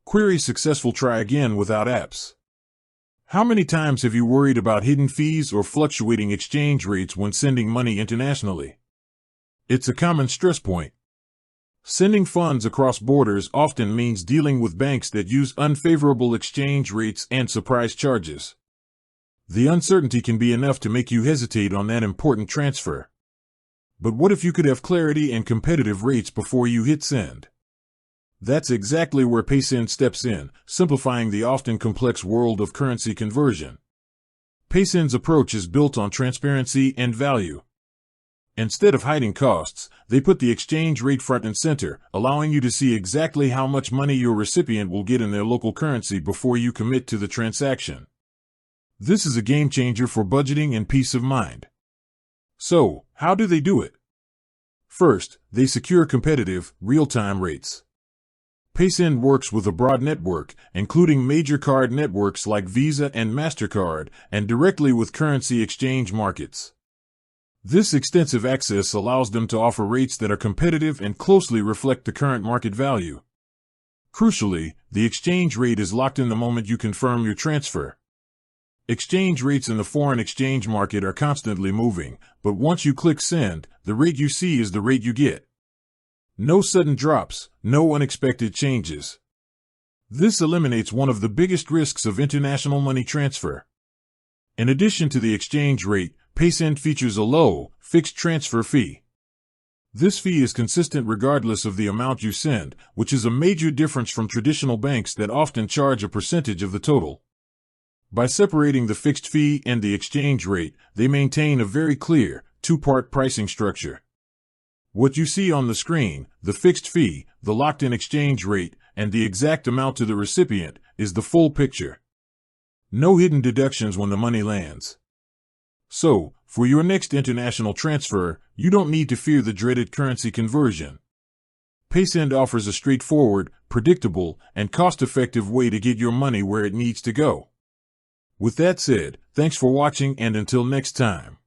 Query successful. Try again without apps. How many times have you worried about hidden fees or fluctuating exchange rates when sending money internationally? It's a common stress point. Sending funds across borders often means dealing with banks that use unfavorable exchange rates and surprise charges. The uncertainty can be enough to make you hesitate on that important transfer. But what if you could have clarity and competitive rates before you hit send? That's exactly where Paysend steps in, simplifying the often complex world of currency conversion. Paysend's approach is built on transparency and value. Instead of hiding costs, they put the exchange rate front and center, allowing you to see exactly how much money your recipient will get in their local currency before you commit to the transaction. This is a game changer for budgeting and peace of mind. So, how do they do it? First, they secure competitive, real-time rates. Paysend works with a broad network, including major card networks like Visa and MasterCard, and directly with currency exchange markets. This extensive access allows them to offer rates that are competitive and closely reflect the current market value. Crucially, the exchange rate is locked in the moment you confirm your transfer. Exchange rates in the foreign exchange market are constantly moving, but once you click send, the rate you see is the rate you get. No sudden drops, no unexpected changes. This eliminates one of the biggest risks of international money transfer. In addition to the exchange rate, Paysend features a low, fixed transfer fee. This fee is consistent regardless of the amount you send, which is a major difference from traditional banks that often charge a percentage of the total. By separating the fixed fee and the exchange rate, they maintain a very clear, two-part pricing structure. What you see on the screen, the fixed fee, the locked-in exchange rate, and the exact amount to the recipient, is the full picture. No hidden deductions when the money lands. So, for your next international transfer, you don't need to fear the dreaded currency conversion. Paysend offers a straightforward, predictable, and cost-effective way to get your money where it needs to go. With that said, thanks for watching and until next time.